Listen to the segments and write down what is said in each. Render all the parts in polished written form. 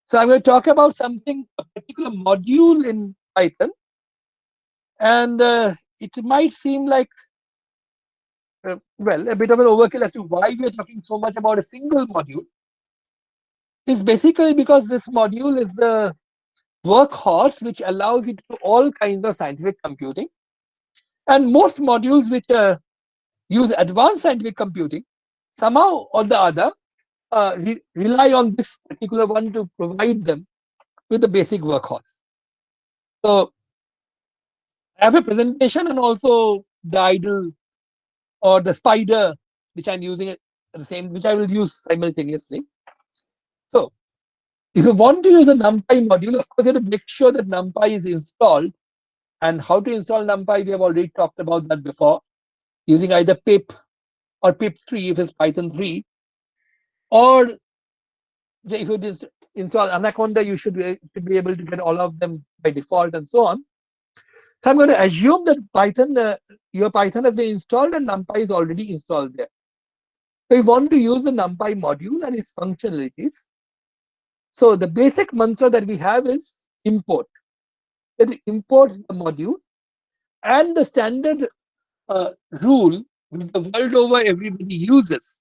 So I'm going to talk about something, a particular module in Python, and it might seem like, well, a bit of an overkill as to why we are talking so much about a single module. Is basically because this module is the workhorse which allows you to do all kinds of scientific computing. And most modules which use advanced scientific computing, somehow or the other, rely on this particular one to provide them with the basic workhorse. So I have a presentation and also the idle or the spider, which I'm using at the same, which I will use simultaneously. So if you want to use a NumPy module, of course, you have to make sure that NumPy is installed. And how to install NumPy, we have already talked about that before, using either pip or pip3 if it's Python 3, or if you just install Anaconda, you should be able to get all of them by default and so on. So I'm going to assume that Python, your Python has been installed and NumPy is already installed there. So you want to use the NumPy module and its functionalities. So the basic mantra that we have is import. That imports the module, and the standard rule which the world over everybody uses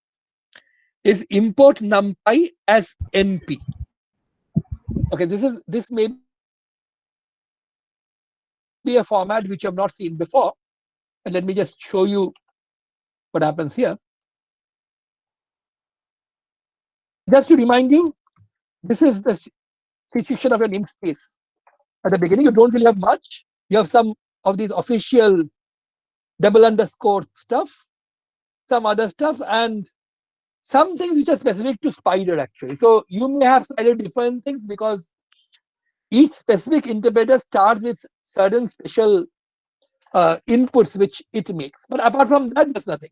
is import NumPy as NP. Okay, this may be a format which you have not seen before, and let me just show you what happens here. Just to remind you, this is the situation of your namespace. At the beginning, you don't really have much. You have some of these official double underscore stuff, some other stuff, and some things which are specific to Spider actually. So you may have slightly different things because each specific interpreter starts with certain special inputs which it makes. But apart from that, there's nothing.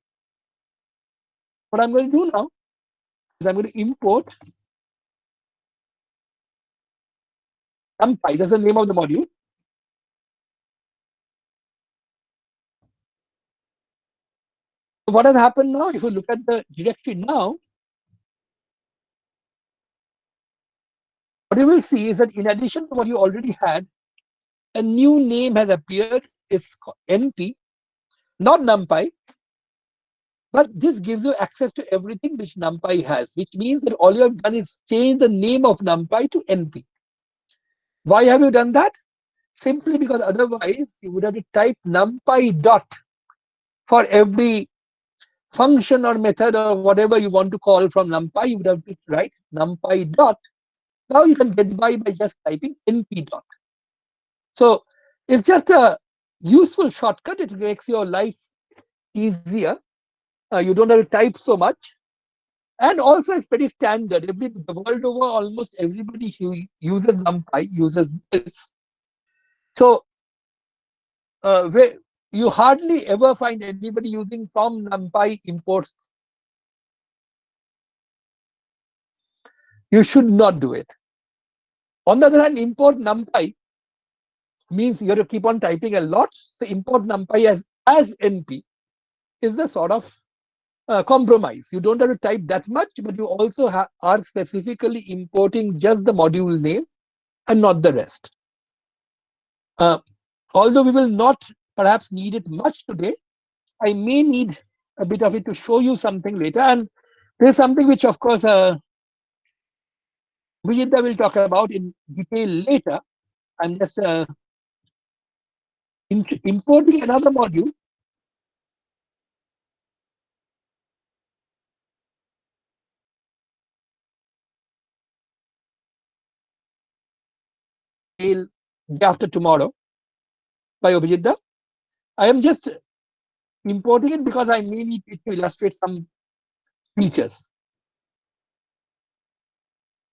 What I'm going to do now is I'm going to import NumPy. That's the name of the module. So what has happened now? If you look at the directory now, what you will see is that in addition to what you already had, a new name has appeared. It's NP, not NumPy, but this gives you access to everything which NumPy has, which means that all you have done is change the name of NumPy to NP. Why have you done that? Simply because otherwise you would have to type NumPy dot for every function or method or whatever you want to call from NumPy. You would have to write NumPy dot. Now you can get by just typing NP dot. So it's just a useful shortcut. It makes your life easier. You don't have to type so much. And also it's pretty standard. The world over, almost everybody who uses NumPy uses this. So where you hardly ever find anybody using from NumPy imports. You should not do it. On the other hand, import NumPy means you have to keep on typing a lot. So import NumPy as NP is the sort of compromise. You don't have to type that much, but you also are specifically importing just the module name and not the rest. Although we will not perhaps need it much today, I may need a bit of it to show you something later. And there's something which, of course, Vijitha will talk about in detail later. I'm just importing another module. Day after tomorrow by Abhijitha. I am just importing it because I may need it to illustrate some features.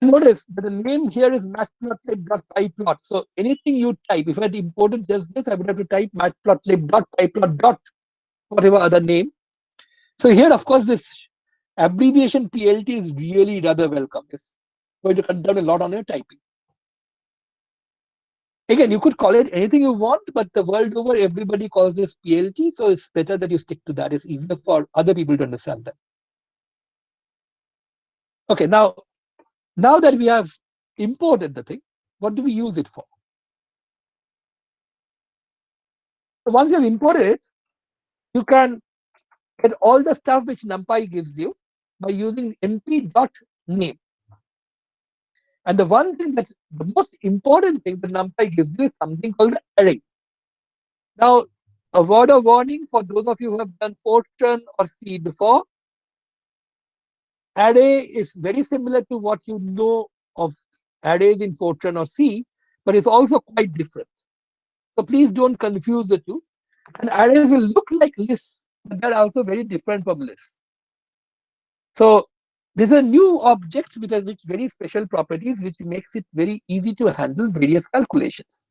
Notice that the name here is matplotlib.pyplot. So anything you type, if I had imported just this, I would have to type matplotlib.pyplot. Whatever other name. So here, of course, this abbreviation PLT is really rather welcome. It's going to cut down a lot on your typing. Again, you could call it anything you want, but the world over, everybody calls this PLT. So it's better that you stick to that. It's easier for other people to understand that. Okay, now that we have imported the thing, what do we use it for? So once you have imported it, you can get all the stuff which NumPy gives you by using np.name. And the one thing that's the most important thing that NumPy gives you is something called the array. Now, a word of warning for those of you who have done Fortran or C before, array is very similar to what you know of arrays in Fortran or C, but it's also quite different. So please don't confuse the two. And arrays will look like lists, but they're also very different from lists. So this is a new object which has very special properties, which makes it very easy to handle various calculations.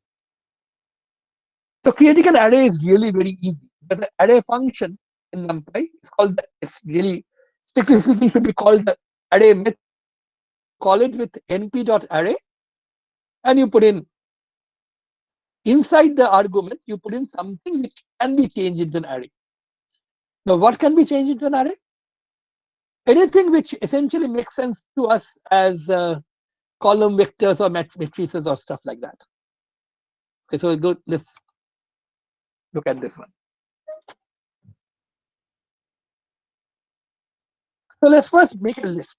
So creating an array is really very easy. There's an array function in NumPy. It's really, strictly speaking, should be called the array method. You call it with np.array, and you put in inside the argument, you put in something which can be changed into an array. Now, what can be changed into an array? Anything which essentially makes sense to us as column vectors or matrices or stuff like that. Okay, so let's look at this one. So let's first make a list.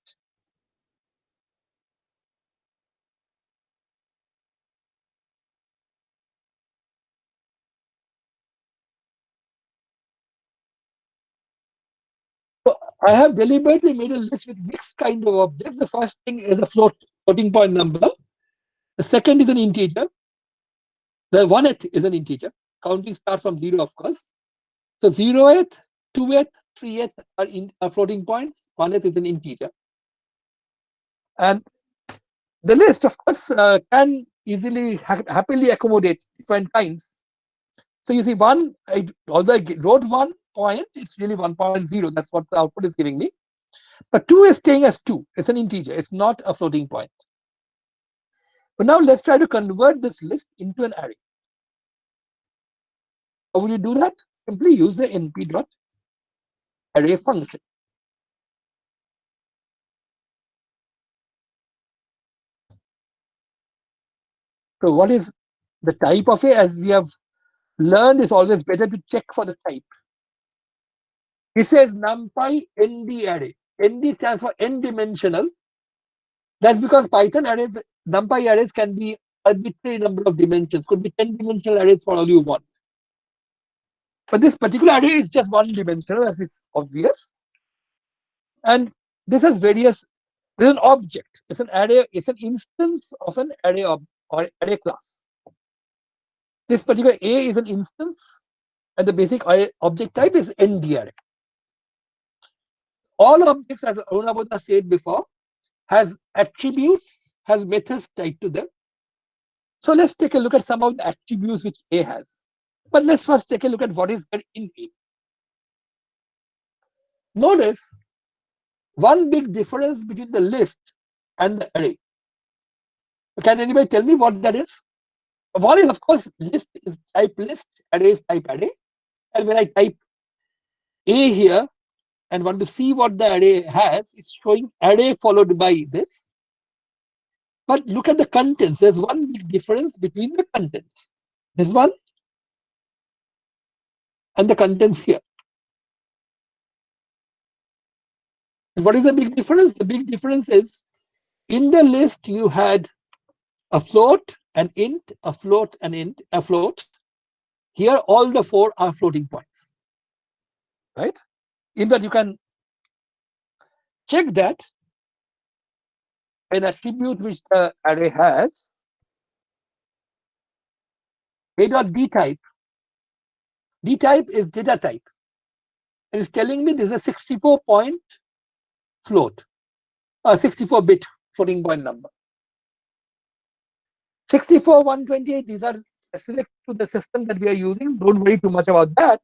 So I have deliberately made a list with mixed kind of objects. The first thing is a floating point number. The second is an integer. The 1th is an integer. Counting starts from 0, of course. So 0th, 2th, 3th are floating points. 1th is an integer. And the list, of course, can easily happily accommodate different kinds. So you see, although I wrote 1 point, it's really 1.0. That's what the output is giving me. But 2 is staying as 2. It's an integer. It's not a floating point. But now let's try to convert this list into an array. How will you do that? Simply use the np.array function. So what is the type of it? As we have learned, it's always better to check for the type. It says NumPy ND array. ND stands for n-dimensional. That's because Python arrays, NumPy arrays can be arbitrary number of dimensions. Could be 10-dimensional arrays for all you want. But this particular array is just 1-dimensional, as is obvious. And this has various. This is an object. It's an array. It's an instance of an array or array class. This particular A is an instance, and the basic object type is ND array. All objects, as Arunabha said before, has attributes, has methods tied to them. So let's take a look at some of the attributes which A has. But let's first take a look at what is there in A. Notice one big difference between the list and the array. Can anybody tell me what that is? One is, of course, list is type list, array is type array. And when I type A here and want to see what the array has, it's showing array followed by this. But look at the contents. There's one big difference between the contents. This one and the contents here. And what is the big difference? The big difference is in the list you had a float, an int, a float, an int, a float. Here all the 4 are floating points. Right? In that you can check that an attribute which the array has, a.dtype. Dtype is data type. It is telling me this is a 64-point float, a 64-bit floating point number. 64, 128, these are specific to the system that we are using. Don't worry too much about that.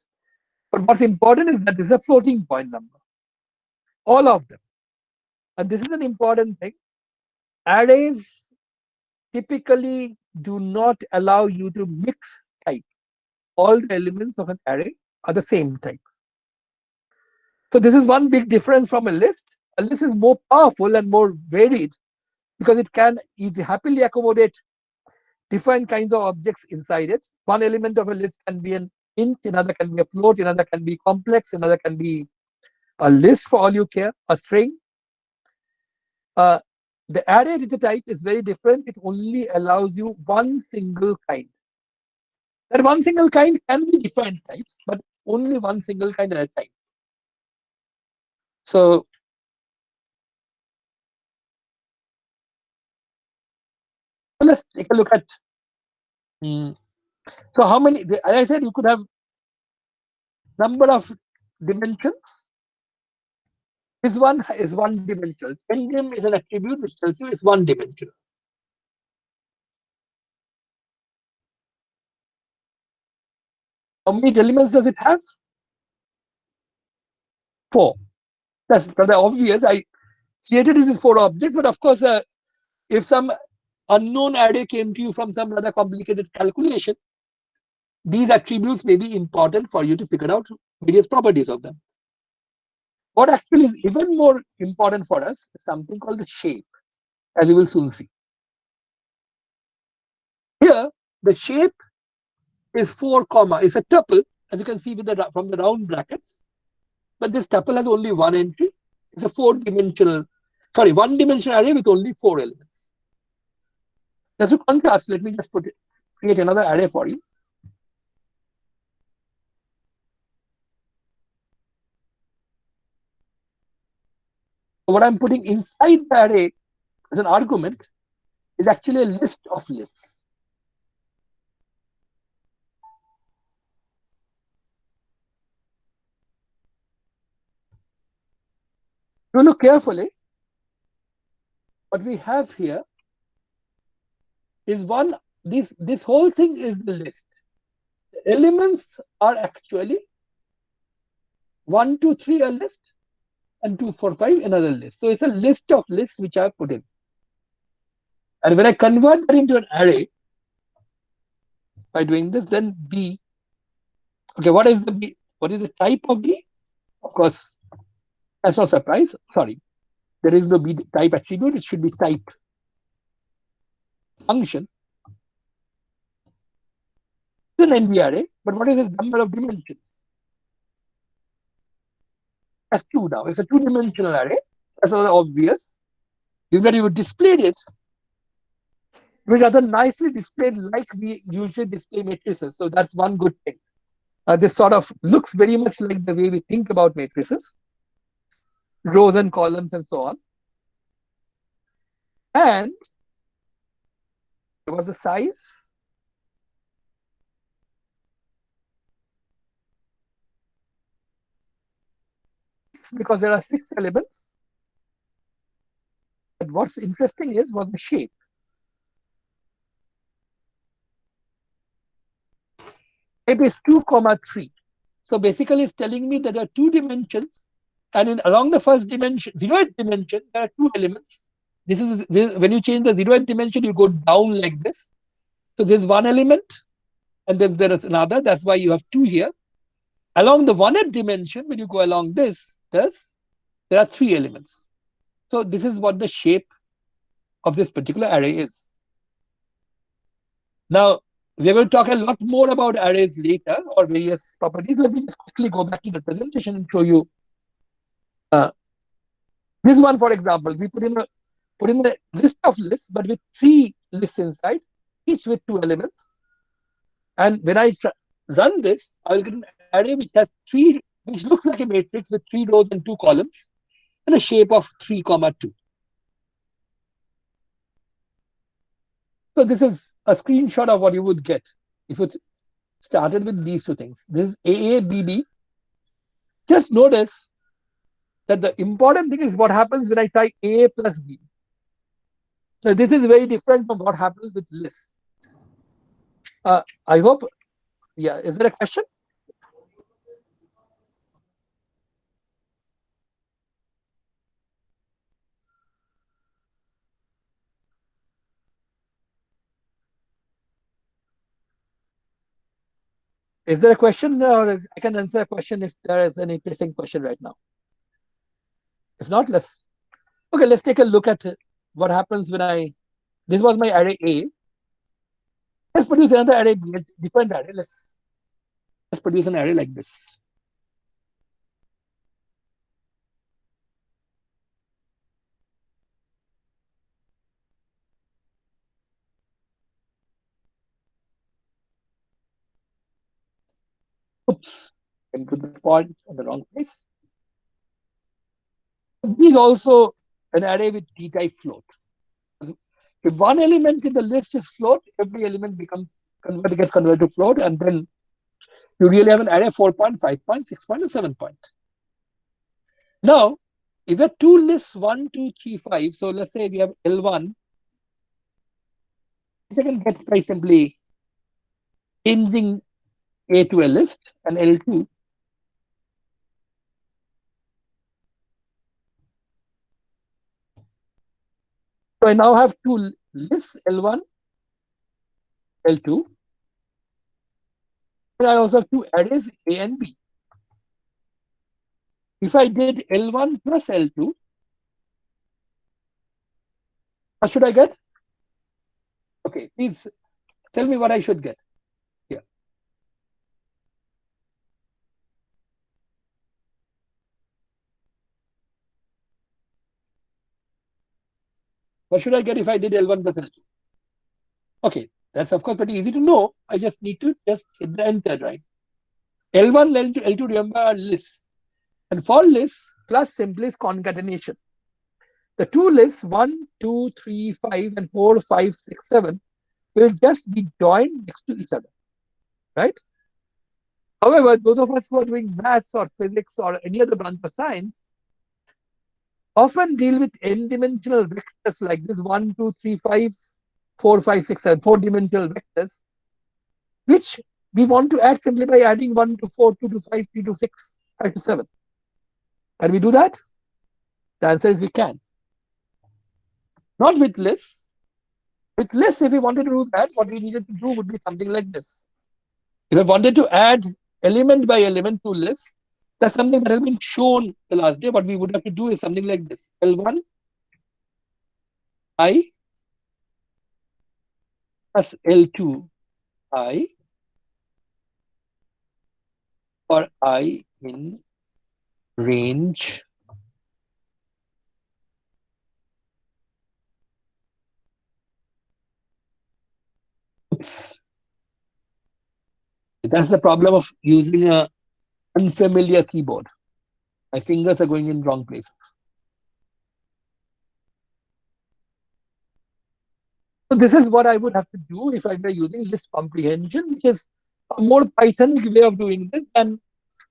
But what's important is that this is a floating point number. All of them. And this is an important thing. Arrays typically do not allow you to mix type. All the elements of an array are the same type. So this is one big difference from a list. A list is more powerful and more varied because it can happily accommodate different kinds of objects inside it. One element of a list can be an int, another can be a float, another can be complex, another can be a list for all you care, a string. Uh, the array data type is very different. It only allows you one single kind. That one single kind can be different types, but only one single kind at a time. So let's take a look at. So how many? As I said, you could have number of dimensions. This one is one dimensional. Endim is an attribute which tells you it's one dimensional. How many elements does it have? 4. That's rather obvious. I created these 4 objects, but of course, if some unknown array came to you from some rather complicated calculation, these attributes may be important for you to figure out various properties of them. What actually is even more important for us is something called the shape, as you will soon see. Here, the shape is 4 comma. It's a tuple, as you can see from the round brackets. But this tuple has only one entry. It's a one-dimensional array with only 4 elements. Just to contrast, let me just create another array for you. So what I'm putting inside the array as an argument is actually a list of lists. If you look carefully, what we have here is this whole thing is the list. The elements are actually 1, 2, 3 a list, and 2, 4, 5 another list. So it's a list of lists which I've put in. And when I convert that into an array by doing this, then B. Okay, what is the B? What is the type of B? Of course, that's no surprise. Sorry, there is no B type attribute. It should be type function. It's an NV array, but what is its number of dimensions? That's 2 now. It's a 2-dimensional array. That's obvious. If that you would display it, which rather nicely displayed like we usually display matrices. So that's one good thing. This sort of looks very much like the way we think about matrices, rows and columns and so on. And there was the size. Because there are 6 elements. But what's interesting was the shape. Shape is 2, 3. So basically it's telling me that there are 2 dimensions, and along the first dimension, 0th dimension, there are 2 elements. This when you change the 0th dimension, you go down like this. So there's 1 element, and then there is another. That's why you have 2 here. Along the 1th dimension, when you go along there are 3 elements. So this is what the shape of this particular array is. Now, we're going to talk a lot more about arrays later, or various properties. Let me just quickly go back to the presentation and show you. This one, for example, we put in a list of lists, but with 3 lists inside, each with 2 elements. And when I run this, I'll get an array which has which looks like a matrix with 3 rows and 2 columns, and a shape of 3, 2. So this is a screenshot of what you would get if you started with these 2 things. This is AABB. Just notice that the important thing is what happens when I try A plus B. So this is very different from what happens with lists. I hope, yeah, is there a question? Is there a question, or I can answer a question if there is any pressing question right now? If not, let's take a look at what happens when this was my array A. Let's produce another array B, different array. Let's produce an array like this. Oops, I put the point on the wrong place. This is also an array with d-type float. If one element in the list is float, every element gets converted to float, and then you really have an array 4 point, 5 point, 6 point, and 7 point. Now, if you have two lists 1, 2, 3, 5, so let's say we have L1, I can get by simply changing A to a list, and L2. So I now have two lists, L1, L2. And I also have two arrays, A and B. If I did L1 plus L2, what should I get? Okay, please tell me what I should get. Yeah. What should I get if I did L1 plus L2? Okay, that's of course pretty easy to know. I just need to just hit the enter, right? L1, L2, L2, remember, are lists. And for lists, plus simply is concatenation. The two lists, 1, 2, 3, 5, and 4, 5, 6, 7, will just be joined next to each other, right? However, those of us who are doing maths or physics or any other branch of science often deal with n-dimensional vectors like this 1, 2, 3, 5, 4, 5, 6, 7, 4-dimensional vectors, which we want to add simply by adding 1 to 4, 2 to 5, 3 to 6, 5 to 7. Can we do that? The answer is we can. Not with lists. With lists, if we wanted to do that, what we needed to do would be something like this. If I wanted to add element by element to lists, that's something that has been shown the last day. What we would have to do is something like this. L1 I plus L2 I, or I in range oops. That's the problem of using a unfamiliar keyboard. My fingers are going in wrong places. So this is what I would have to do if I were using list comprehension, which is a more Pythonic way of doing this than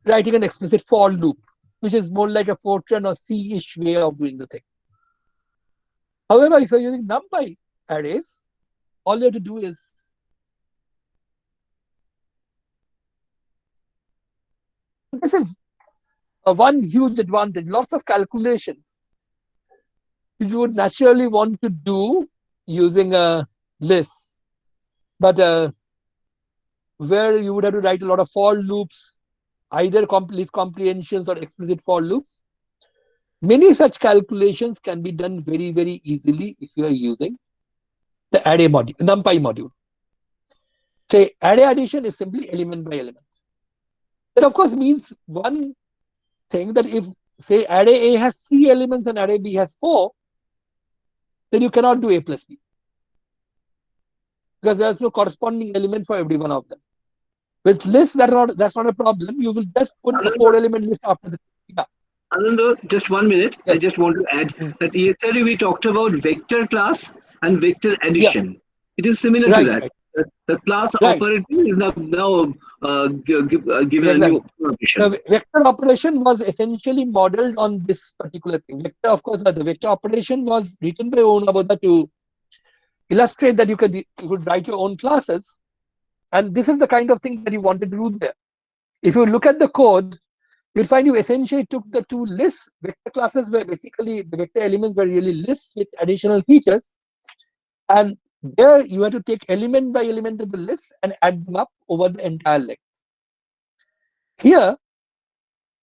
writing an explicit for loop, which is more like a Fortran or C-ish way of doing the thing. However, if you're using NumPy arrays, all you have to do is this is one huge advantage. Lots of calculations you would naturally want to do using a list, but where you would have to write a lot of for loops, either list comprehensions or explicit for loops. Many such calculations can be done very, very easily if you are using the array module, NumPy module. Say array addition is simply element by element. That of course means one thing, that if say array A has 3 elements and array B has 4, then you cannot do A plus B, because there's no corresponding element for every one of them. With lists, that's not a problem. You will just put a 4-element list after the. Yeah. Ananda, just 1 minute. Yes. I just want to add that yesterday we talked about vector class and vector addition. Yeah. It is similar to Right. that. Right. The class Right. operator is now given a new Exactly. operation. The vector operation was essentially modeled on this particular thing. Vector, of course, the vector operation was written by Onabodha to illustrate that you could write your own classes, and this is the kind of thing that you wanted to do there. If you look at the code, you'll find you essentially took the two lists. Vector classes were basically, the vector elements were really lists with additional features, and there you had to take element by element of the list and add them up over the entire length. Here,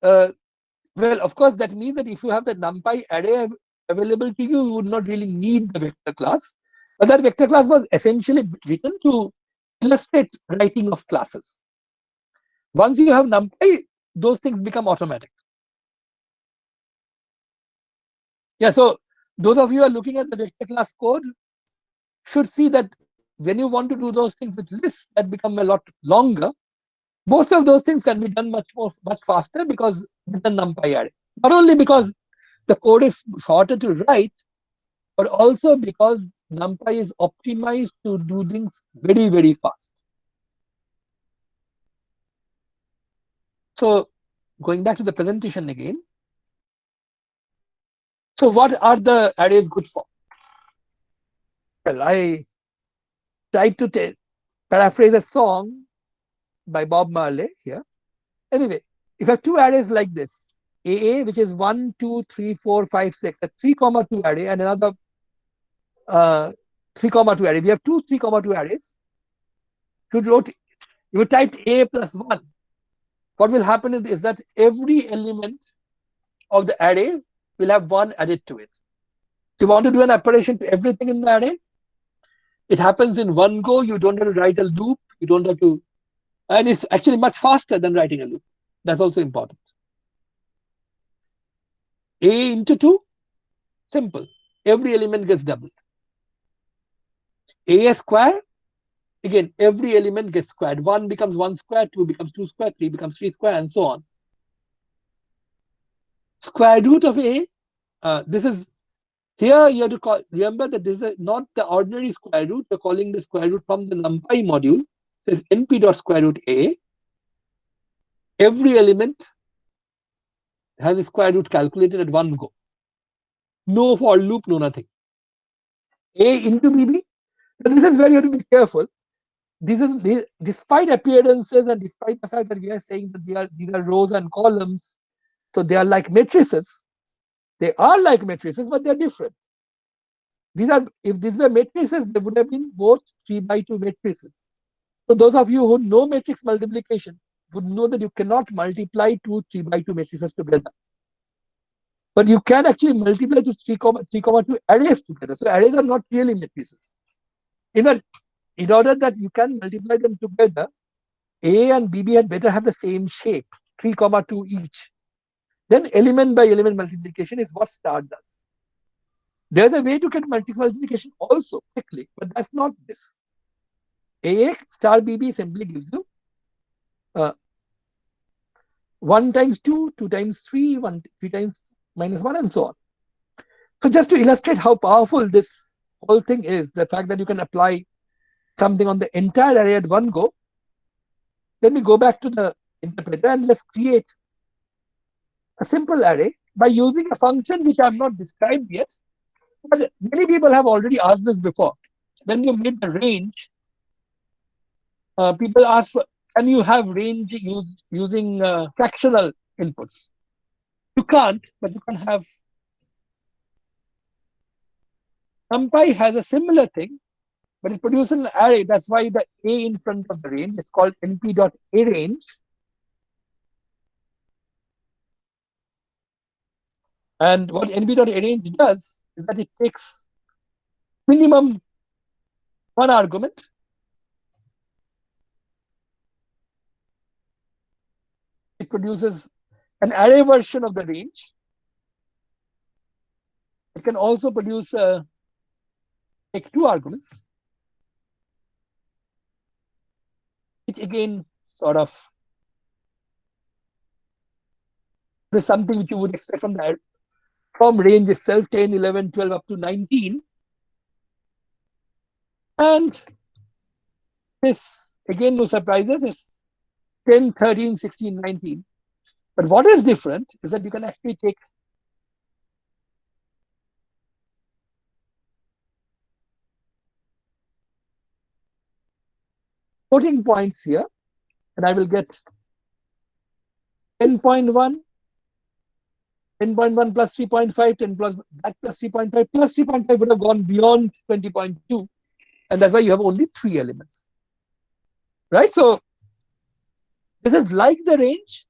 well, of course, that means that if you have the NumPy array available to you, you would not really need the vector class. But that vector class was essentially written to illustrate writing of classes. Once you have NumPy, those things become automatic. Yeah, so those of you who are looking at the vector class code should see that when you want to do those things with lists that become a lot longer, most of those things can be done much faster because with the NumPy array. Not only because the code is shorter to write, but also because NumPy is optimized to do things very, very fast. So going back to the presentation again. So what are the arrays good for? Well, I tried to paraphrase a song by Bob Marley here. Anyway, if you have two arrays like this, AA, which is 1, 2, 3, 4, 5, 6, a 3,2 array, and another 3,2 array. We have two 3,2 arrays. You typed A plus 1. What will happen is that every element of the array will have 1 added to it. If you want to do an operation to everything in the array, it happens in one go. You don't have to write a loop. You don't have to, and it's actually much faster than writing a loop. That's also important. A into 2, simple. Every element gets doubled. A square, again, every element gets squared. 1 becomes 1 square, 2 becomes 2 square, 3 becomes 3 square, and so on. Square root of A, this is, here you have to remember that this is not the ordinary square root. We're calling the square root from the NumPy module. This is np dot square root A. Every element has a square root calculated at one go. No for loop, no nothing. A into BB. But this is where you have to be careful. Despite appearances and despite the fact that we are saying that these are rows and columns, so they are like matrices. They are like matrices, but they're different. If these were matrices, they would have been both 3x2 matrices. So those of you who know matrix multiplication would know that you cannot multiply two 3x2 matrices together. But you can actually multiply to 3,2 arrays together. So arrays are not really matrices. In fact, in order that you can multiply them together, A and BB had better have the same shape, 3,2 each. Then element by element multiplication is what star does. There's a way to get multiplication also quickly, but that's not this. A star BB simply gives you 1 times 2, 2 times 3, 3 times minus 1, and so on. So just to illustrate how powerful this whole thing is, the fact that you can apply something on the entire array at one go, let me go back to the interpreter and let's create a simple array by using a function which I have not described yet. But many people have already asked this before. When you made the range, people ask, can you have range using fractional inputs? You can't, but you can have. NumPy has a similar thing, but it produces an array. That's why the A in front of the range is called np.arange. And what np.arange does is that it takes minimum one argument. It produces an array version of the range. It can also produce take 2 arguments, which again sort of is something which you would expect from range itself, 10, 11, 12 up to 19. And this, again, no surprises, is 10, 13, 16, 19. But what is different is that you can actually take floating points here, and I will get 10.1, 10.1 plus 3.5, 10 plus that plus 3.5 plus 3.5 would have gone beyond 20.2, and that's why you have only 3 elements, right? So this is like the range,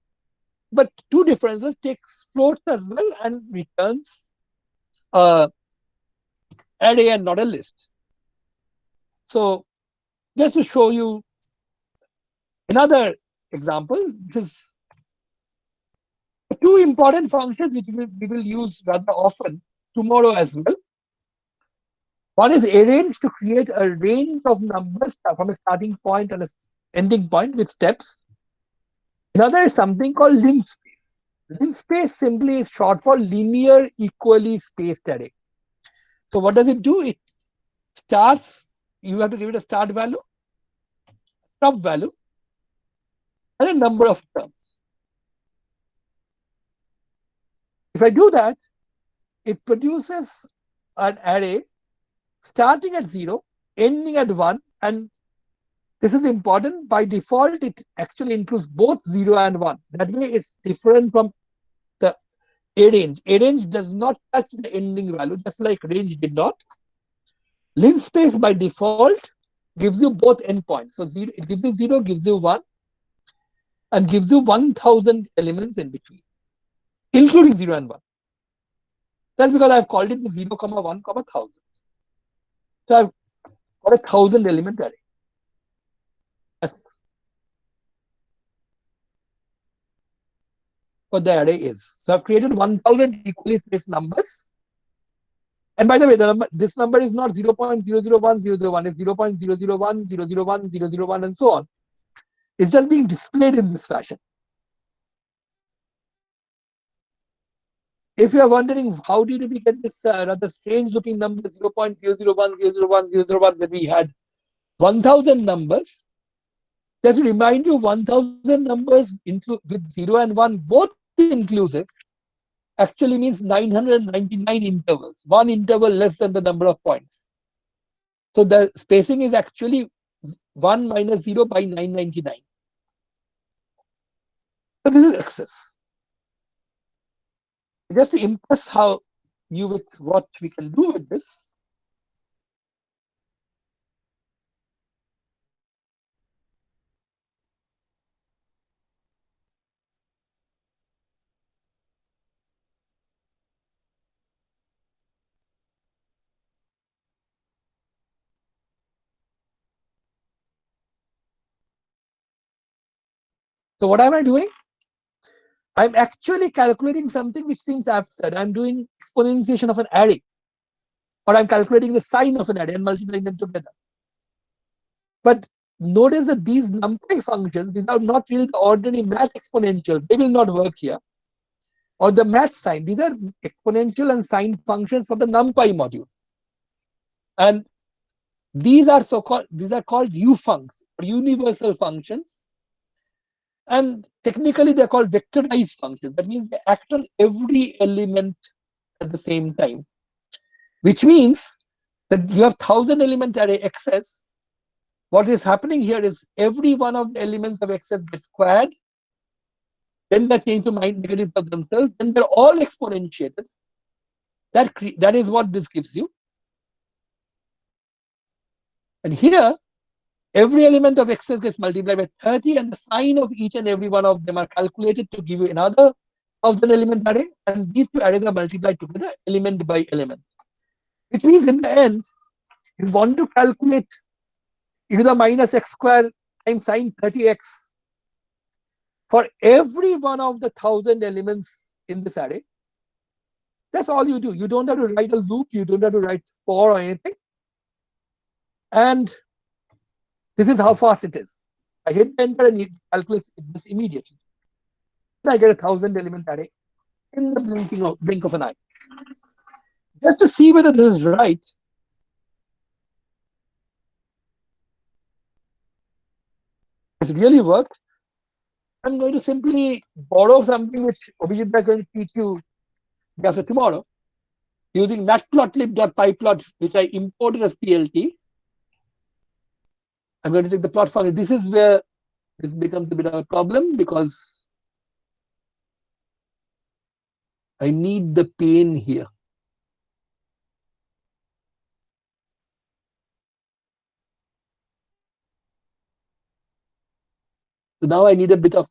but 2 differences: takes floats as well and returns a array and not a list. So just to show you another example, this is two important functions which we will use rather often tomorrow as well. One is arrange to create a range of numbers from a starting point and an ending point with steps. Another is something called linked space. Linked space simply is short for linear equally spaced array. So what does it do? It starts, you have to give it a start value, stop value, and a number of terms. If I do that, it produces an array starting at 0, ending at 1, and this is important. By default, it actually includes both 0 and 1. That way, it's different from the arrange. Arrange does not touch the ending value, just like range did not. Linked space by default gives you both endpoints. So it gives you 0, gives you 1, and gives you 1000 elements in between, including 0 and 1. That's because I've called it the 0, 1, 1000. So I've got a 1000 element array. That's what the array is. So I've created 1000 equally spaced numbers. And by the way, this number is not 0.001001, it's 0.001001, and so on. It's just being displayed in this fashion. If you are wondering how did we get this rather strange looking number 0.001001 when we had 1000 numbers, just to remind you, 1000 numbers with 0 and 1 both inclusive actually means 999 intervals, one interval less than the number of points. So the spacing is actually 1 minus 0 by 999. So this is excess. Just to impress how you with what we can do with this. So what am I doing? I'm actually calculating something which seems absurd. I'm doing exponentiation of an array, or I'm calculating the sign of an array and multiplying them together. But notice that these numpy functions, these are not really the ordinary math exponentials. They will not work here. Or the math sign. These are exponential and sine functions for the NumPy module. And these are called ufuncs, or universal functions. And technically, they're called vectorized functions. That means they act on every element at the same time, which means that you have 1000 element array XS. What is happening here is every one of the elements of XS gets squared, then they change to negatives of themselves, then they're all exponentiated. That is what this gives you. And here, every element of XS gets multiplied by 30, and the sign of each and every one of them are calculated to give you another 1000 element array, and these two arrays are multiplied together element by element. Which means in the end, you want to calculate e to the minus x square times sine 30x for every one of the 1000 elements in this array. That's all you do. You don't have to write a loop. You don't have to write for or anything. And this is how fast it is. I hit enter and it calculates this immediately. I get a 1000 element array in the blink of an eye. Just to see whether this is right, it's really worked. I'm going to simply borrow something which Abhijit is going to teach you after tomorrow, using matplotlib.pyplot, which I imported as PLT. I'm going to take the plot function. This is where this becomes a bit of a problem, because I need the pane here. So now I need a bit of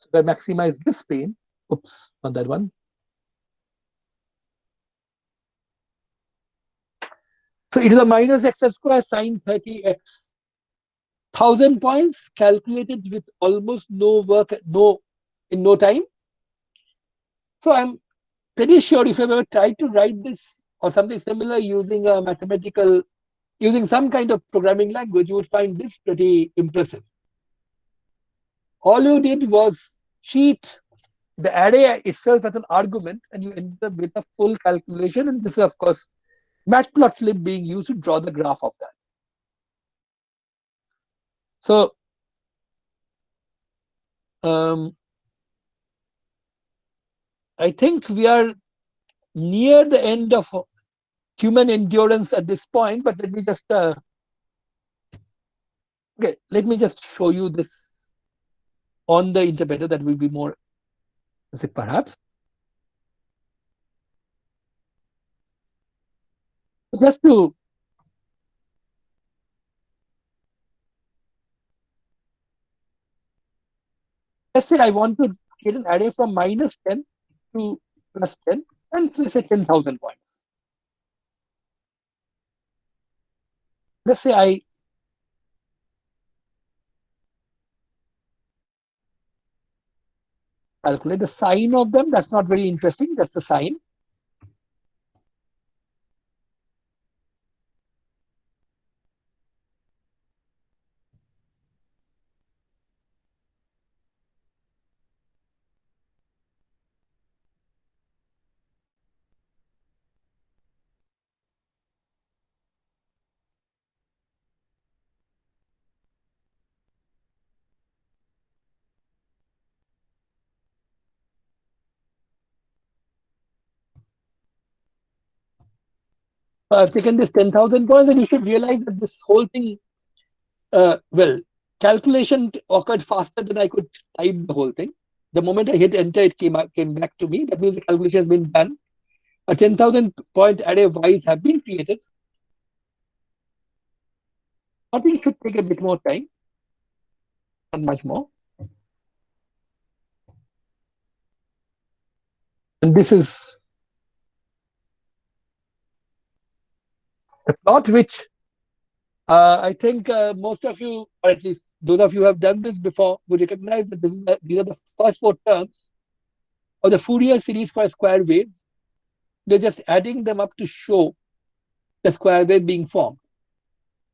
So if I maximize this pane, oops, not that one. So e to the minus x square sine 30x. 1,000 points calculated with almost no work, in no time. So I'm pretty sure if you ever tried to write this or something similar using a using some kind of programming language, you would find this pretty impressive. All you did was treat the array itself as an argument, and you end up with a full calculation. And this is, of course, matplotlib being used to draw the graph of that. So I think we are near the end of human endurance at this point, but let me just let me just show you this on the interpreter. That will be more perhaps. Just to let's say I want to get an array from minus 10 to plus 10, and let's say 10,000 points. Let's say I calculate the sign of them. That's not very interesting. That's the sign. I've taken this 10,000 points, and you should realize that this whole thing, well, calculation occurred faster than I could type the whole thing. The moment I hit enter, it came back to me. That means the calculation has been done. A 10,000 point array of y's have been created. I think it should take a bit more time, not much more. And this is the plot, which I think most of you, or at least those of you who have done this before, would recognize that these are the first four terms of the Fourier series for a square wave. They're just adding them up to show the square wave being formed.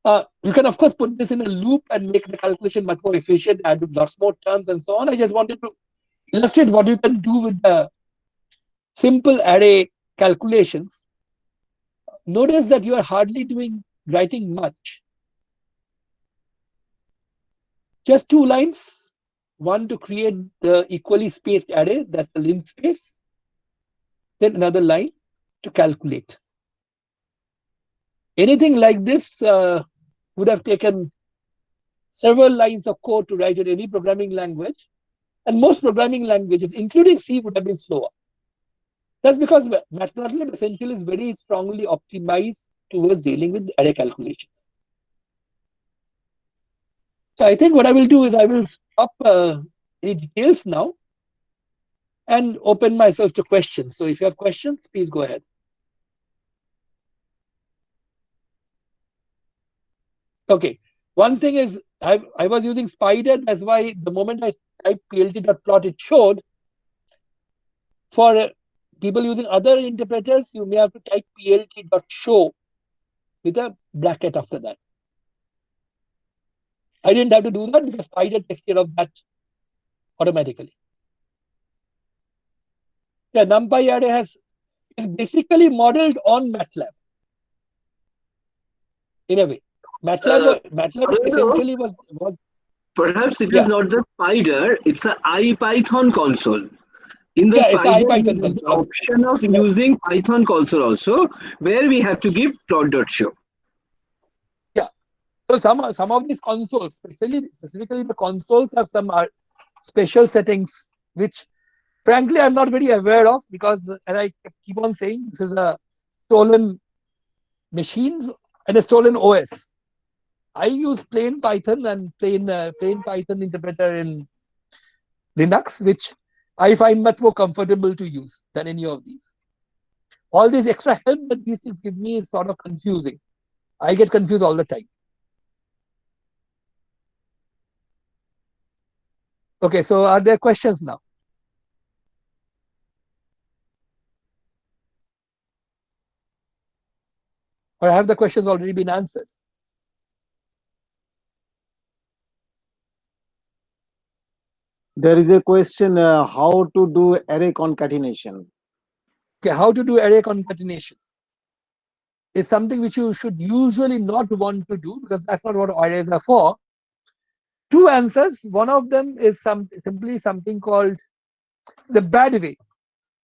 You can, of course, put this in a loop and make the calculation much more efficient, add lots more terms and so on. I just wanted to illustrate what you can do with the simple array calculations. Notice that you are hardly writing much. Just 2 lines. One to create the equally spaced array, that's the linspace. Then another line to calculate. Anything like this would have taken several lines of code to write in any programming language. And most programming languages, including C, would have been slower. That's because Matplotlib essentially is very strongly optimized towards dealing with array calculation. So I think what I will do is I will stop any details now and open myself to questions. So if you have questions, please go ahead. Okay. One thing is I was using Spider. That's why the moment I typed plt.plot, it showed. For people using other interpreters, you may have to type plt.show with a bracket after that. I didn't have to do that because Spider takes care of that automatically. Yeah, NumPy array is basically modeled on MATLAB in a way. MATLAB essentially was. Perhaps it is not the Spider; it's an IPython console. In the Spider, it's we have the option of using Python console also, where we have to give plot.show. Yeah. So some of these consoles, specifically the consoles, have some special settings, which frankly I'm not very aware of, because as I keep on saying, this is a stolen machine and a stolen OS. I use plain Python and plain Python interpreter in Linux, which I find much more comfortable to use than any of these. All these extra help that these things give me is sort of confusing. I get confused all the time. Okay, so are there questions now? Or have the questions already been answered? There is a question how to do array concatenation. Okay, how to do array concatenation is something which you should usually not want to do because that's not what arrays are for. Two answers. One of them is simply something called the bad way.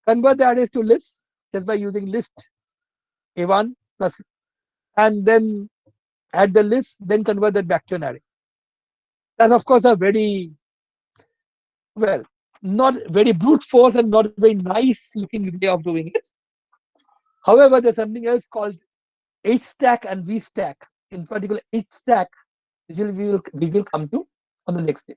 Convert the arrays to lists just by using list A1 plus, and then add the list, then convert that back to an array. That's of course a very, well, not very brute force and not very nice looking way of doing it. However, there's something else called HStack and VStack. In particular, HStack, which we will come to on the next day.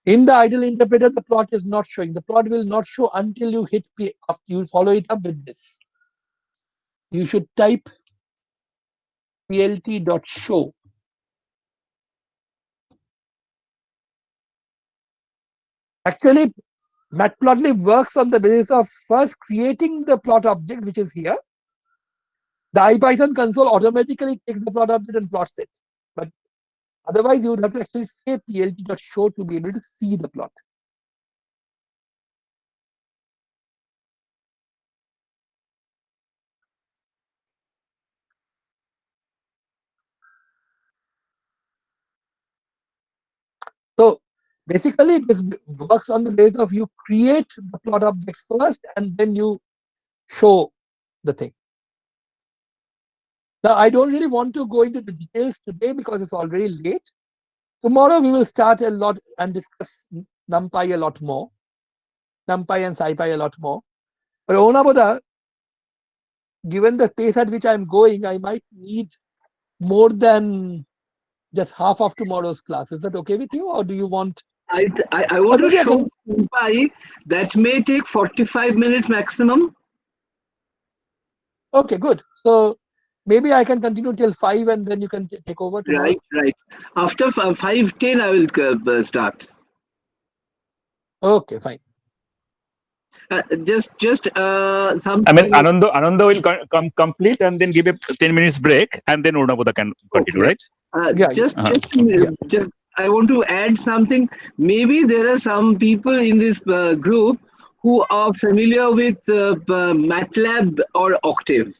In the idle interpreter, the plot is not showing. The plot will not show until you hit P. You follow it up with this. You should type plt.show. Actually, Matplotlib works on the basis of first creating the plot object, which is here. The IPython console automatically takes the plot object and plots it. But otherwise, you would have to actually say plt.show to be able to see the plot. So basically, this works on the basis of you create the plot object first and then you show the thing. Now, I don't really want to go into the details today because it's already late. Tomorrow, we will start a lot and discuss NumPy a lot more, NumPy and SciPy a lot more. But Onaboda, given the pace at which I'm going, I might need more than just half of tomorrow's class. Is that okay with you, or do you want? I want to show NumPy that may take 45 minutes maximum. Okay, good. So maybe I can continue till 5 and then you can take over tomorrow. Right. After 5:10, I will start. Okay, fine. Just some. I mean, Ananda will come complete and then give a 10 minutes break, and then Urnaboda can continue, Okay. right? Just I want to add something. Maybe there are some people in this group who are familiar with MATLAB or Octave,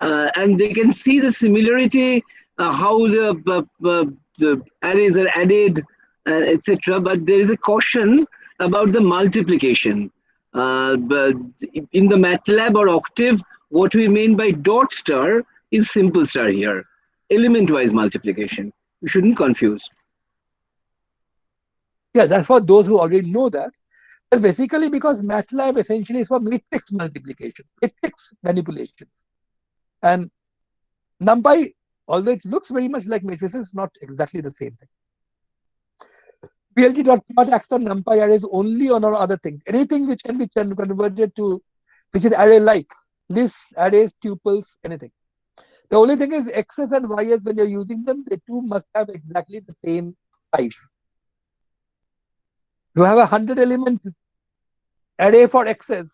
and they can see the similarity, how the arrays are added, etc. But there is a caution about the multiplication. But in the MATLAB or Octave, what we mean by dot star is simple star here, element-wise multiplication. You shouldn't confuse. Yeah, that's for those who already know that. Well, basically, because MATLAB essentially is for matrix multiplication, matrix manipulations. And NumPy, although it looks very much like matrices, is not exactly the same thing. PLT.plot acts on NumPy arrays only on all other things. Anything which can be converted to, which is array-like, lists, arrays, tuples, anything. The only thing is x's and y's, when you're using them, they too must have exactly the same size. You have a 100-element array for x's,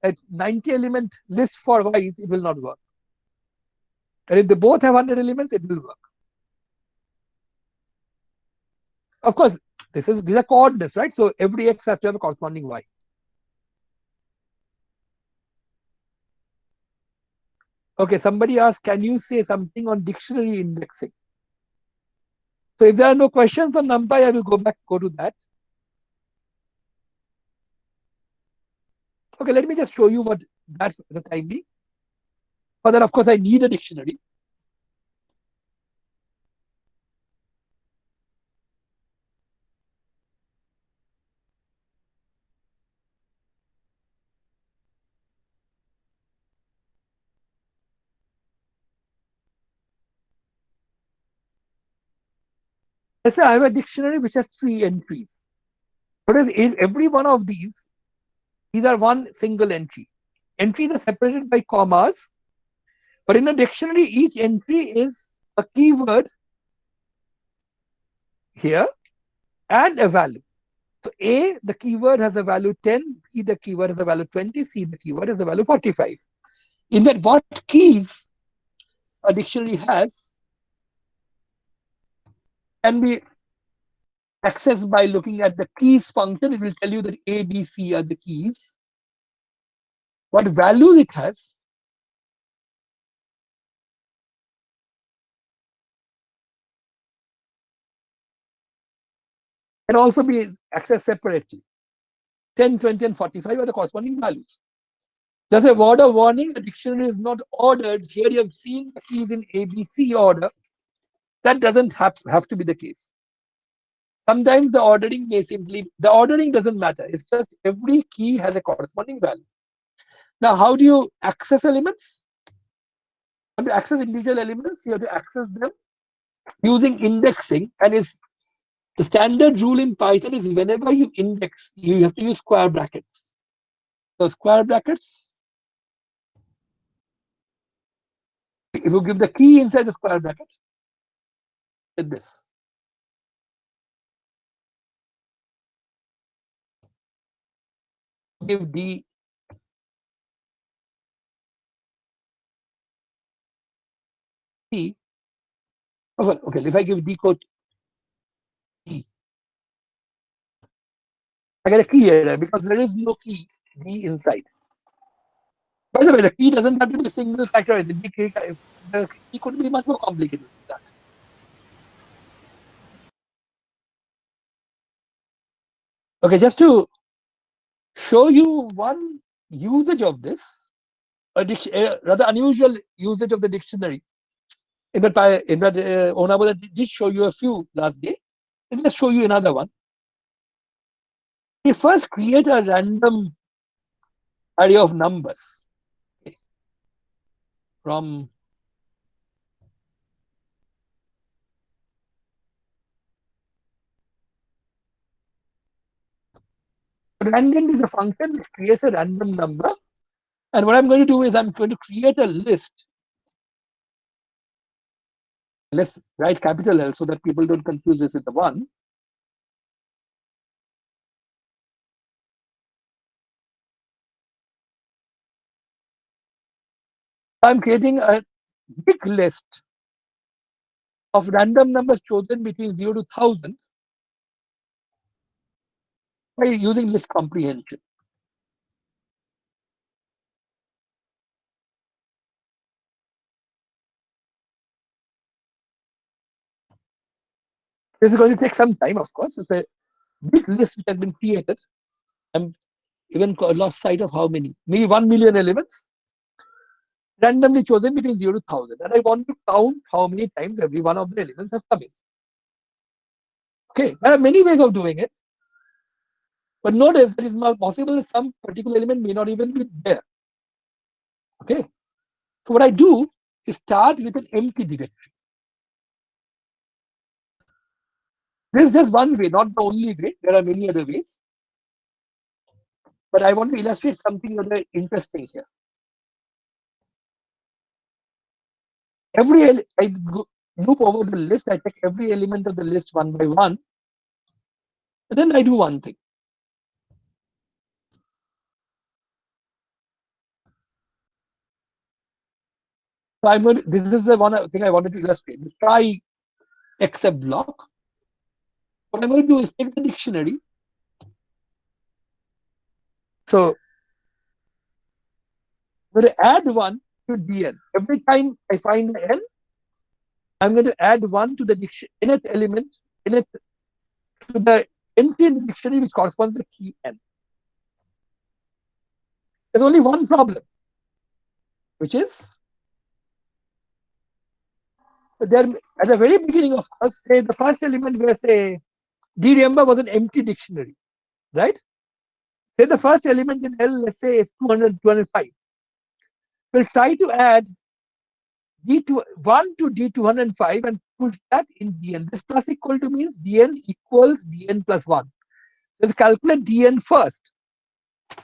a 90-element list for y's, it will not work. And if they both have 100 elements, it will work. Of course, these are coordinates, right? So every x has to have a corresponding y. Okay, somebody asked, can you say something on dictionary indexing? So if there are no questions on NumPy, I will go to that. Okay, let me just show you what that's the time being. For that, of course, I need a dictionary. Let's say I have a dictionary which has 3 entries. Notice in every one of these are one single entry. Entries are separated by commas, but in a dictionary, each entry is a keyword here and a value. So A, the keyword has a value 10, B, the keyword has a value 20, C, the keyword has a value 45. In that, what keys a dictionary has can be accessed by looking at the keys function. It will tell you that A, B, C are the keys. What values it has can also be accessed separately. 10, 20, and 45 are the corresponding values. Just a word of warning, the dictionary is not ordered. Here you have seen the keys in ABC order. That doesn't have to be the case. Sometimes the ordering doesn't matter. It's just every key has a corresponding value. Now, how do you access elements? To access individual elements, you have to access them using indexing, and the standard rule in Python is whenever you index, you have to use square brackets. So square brackets, if you give the key inside the square bracket, like this. Give D T. Okay, if I give D code T, I get a key error because there is no key D inside. By the way, the key doesn't have to be a single factor. The key could be much more complicated than that. Okay, just to show you one usage of this, a rather unusual usage of the dictionary. In that, Onabodha did show you a few last day. Let me just show you another one. We first create a random array of numbers. Okay. From random is a function which creates a random number. And what I'm going to do is I'm going to create a list. Let's write capital L so that people don't confuse this with the 1. I'm creating a big list of random numbers chosen between 0 to 1000 by using list comprehension. This is going to take some time, of course. It's a big list which has been created. I'm even lost sight of how many. Maybe 1 million elements randomly chosen between 0 to 1000. And I want to count how many times every one of the elements have come in. Okay, there are many ways of doing it. But notice that it's not possible that some particular element may not even be there. Okay. So what I do is start with an empty directory. This is just one way, not the only way. There are many other ways. But I want to illustrate something rather interesting here. I loop over the list. I check every element of the list one by one. And then I do one thing. So I'm going to, this is the one thing I wanted to illustrate. The try except block. What I'm going to do is take the dictionary. So I'm going to add 1 to dn. Every time I find the n, I'm going to add 1 to the init element, to the entry in the dictionary which corresponds to the key n. There's only one problem, which is there at the very beginning, of course, say the first element where say D remember was an empty dictionary, right? Say the first element in L, let's say, is 200, 205. We'll try to add D1 to D205 and puts that in dn. This plus equal to means dn equals dn plus 1. Let's calculate dn first.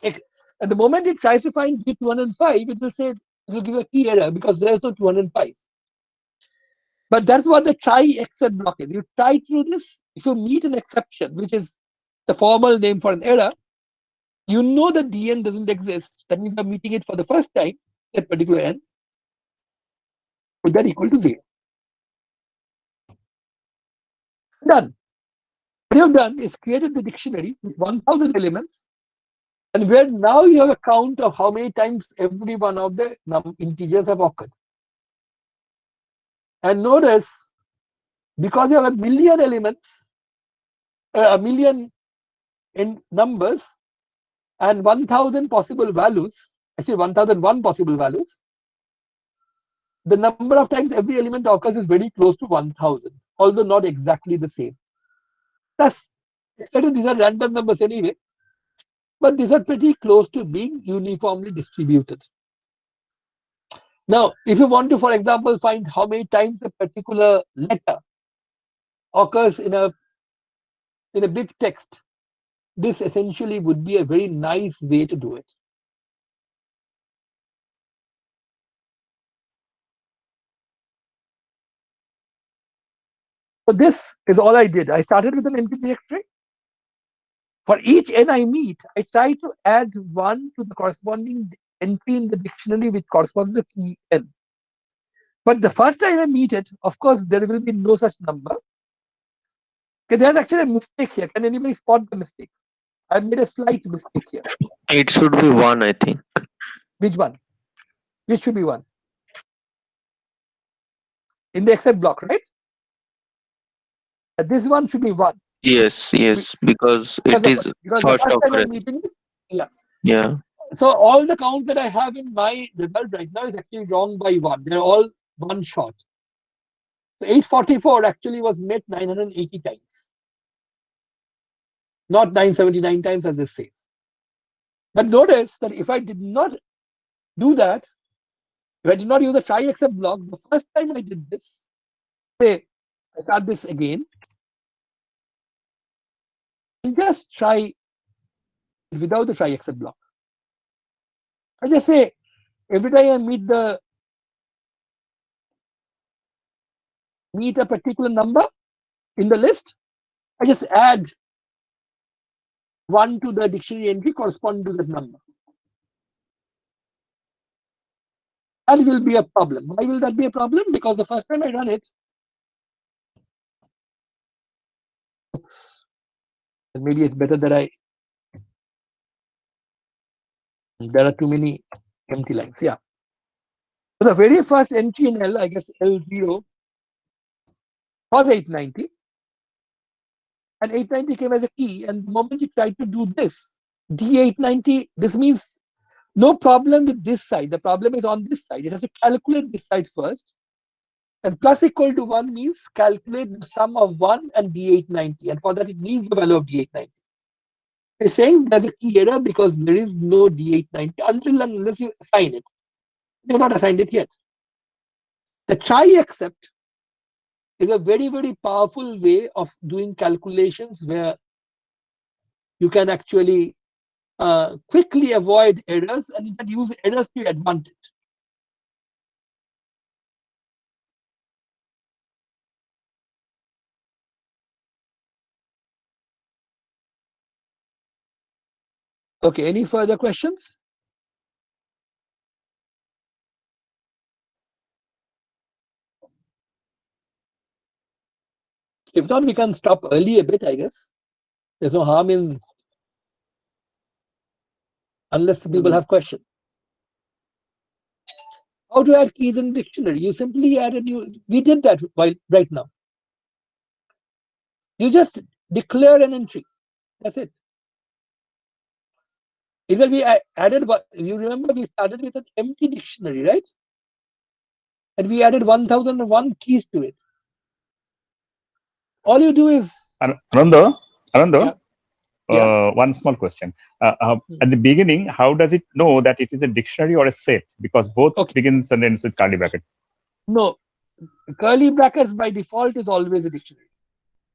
At the moment it tries to find d205, it will say, it will give a key error because there's no 205. But that's what the try except block is. You try through this. If you meet an exception, which is the formal name for an error, you know that dn doesn't exist. That means you're meeting it for the first time, that particular n, with that equal to 0. Done. What you have done is created the dictionary with 1000 elements, and where now you have a count of how many times every one of the integers have occurred. And notice, because you have a million elements, a million in numbers, and 1000 possible values, actually 1001 possible values, the number of times every element occurs is very close to 1000, although not exactly the same. Thus, these are random numbers anyway, but these are pretty close to being uniformly distributed. Now, if you want to, for example, find how many times a particular letter occurs in a big text, this essentially would be a very nice way to do it. So this is all I did. I started with an empty directory. For each n I meet, I try to add 1 to the corresponding entry in the dictionary which corresponds to key n. But the first time I meet it, of course, there will be no such number. Okay, there's actually a mistake here. Can anybody spot the mistake? I've made a slight mistake here. It should be 1, I think. Which one? Which should be 1? In the except block, right? This one should be 1. Yes, because it is because first the first time I'm occurrence. meeting it, Yeah. So all the counts that I have in my result right now is actually wrong by 1. They're all 1 short. So 844 actually was met 980 times, not 979 times as this says. But notice that if I did not do that, if I did not use the try except block, the first time I did this, say I start this again, and just try it without the try except block. I just say every time I meet a particular number in the list, I just add 1 to the dictionary entry corresponding to that number. That will be a problem. Why will that be a problem? Because the first time I run it, maybe it's better that there are too many empty lines. Yeah. So the very first entry in L, I guess L0, was 890. And 890 came as a key. And the moment you try to do this, D890, this means no problem with this side. The problem is on this side. It has to calculate this side first. And plus equal to 1 means calculate the sum of 1 and D890. And for that, it needs the value of D890. It's saying there's a key error because there is no D890 until and unless you assign it. They've not assigned it yet. The try except is a very, very powerful way of doing calculations where you can actually quickly avoid errors and you can use errors to your advantage. Okay, any further questions? If not, we can stop early a bit, I guess. There's no harm in, unless people have questions. How to add keys in dictionary? You simply add a new, we did that right now. You just declare an entry. That's it. It will be added. You remember we started with an empty dictionary, right? And we added 1001 keys to it. All you do is Anando, Yeah. one small question. At the beginning, how does it know that it is a dictionary or a set? Because both begins and ends with curly bracket. No, curly brackets by default is always a dictionary.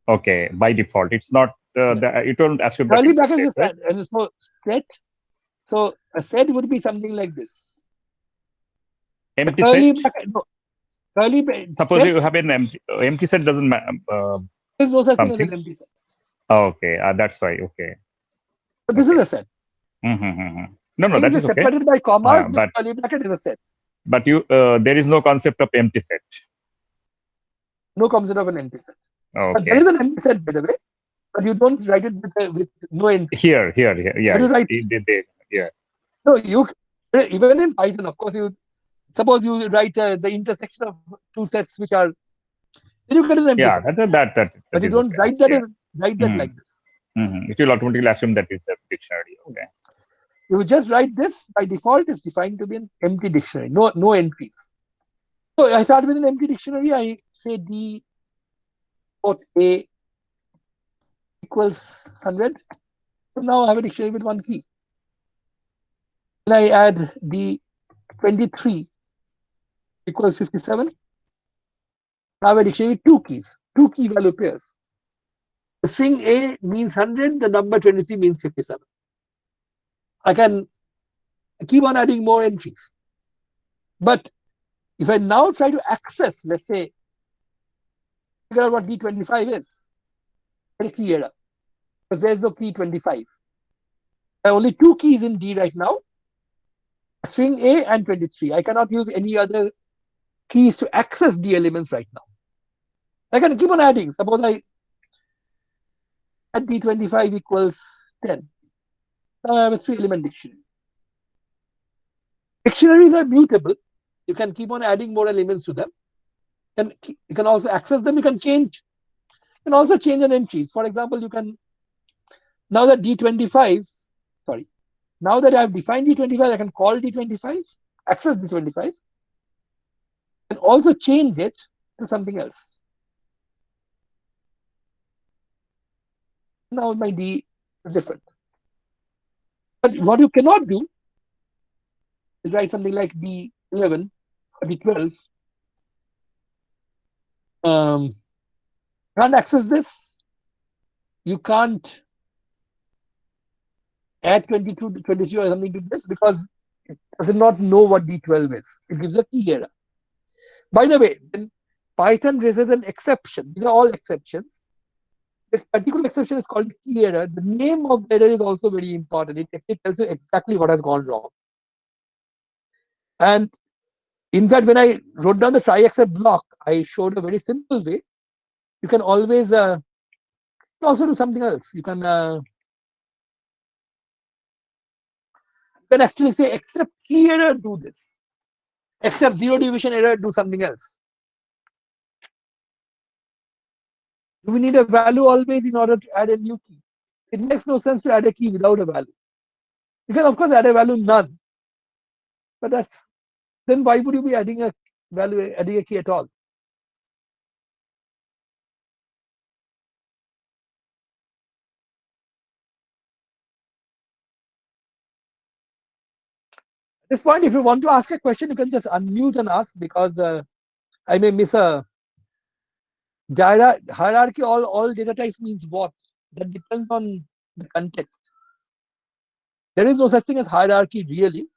Okay, by default, it's not. You don't assume that Curly it's a brackets is set, a right? set. And so set. So a set would be something like this. Empty Curly set. bracket. No. Curly bracket. Suppose you have an empty set doesn't There is no such thing as something. an empty set. Okay, that's why. Okay. So this is a set. Mm-hmm. No, Things that are is okay. separated by commas. The But curly bracket is a set. But you there is no concept of empty set. No concept of an empty set. Okay. But there is an empty set, by the way. But you don't write it with no entries. Here, yeah. You write. Yeah. No, you even in Python, of course, you suppose you write the intersection of two sets which are. Then you get an empty set. That But you is don't okay. write that like this. It will automatically assume that it's a dictionary. Okay. You just write this by default is defined to be an empty dictionary. No entries. So I start with an empty dictionary. I say D A equals 100. So now I have a dictionary with one key. Then I add D 23 equals 57. Now I have a dictionary with two keys, two key value pairs. The string A means 100, the number 23 means 57. I can keep on adding more entries. But if I now try to access, let's say, figure out what D25 is, a key error, because there's no key 25. There are only two keys in D right now, string A and 23. I cannot use any other keys to access D elements right now. I can keep on adding. Suppose I add D25 equals 10. Now I have a 3-element dictionary. Dictionaries are mutable. You can keep on adding more elements to them. You can also access them. You can change. You can also change an entries. For example, you can, now that D25, sorry, now that I have defined D25, I can call D25, access D25, and also change it to something else. Now my D is different. But what you cannot do is write something like D11 or D12. Can't access this. You can't add 22 to 23 or something to this because it does not know what D12 is. It gives a key error. By the way, when Python raises an exception, these are all exceptions. This particular exception is called key error. The name of the error is also very important. It actually tells you exactly what has gone wrong. And in fact, when I wrote down the try except block, I showed a very simple way. You can always also do something else. You can actually say except key error, do this. Except zero division error, do something else. Do we need a value always in order to add a new key? It makes no sense to add a key without a value. You can of course add a value none, but then why would you be adding a value, adding a key at all? At this point, if you want to ask a question, you can just unmute and ask because I may miss a hierarchy. All data types means what? That depends on the context. There is no such thing as hierarchy really.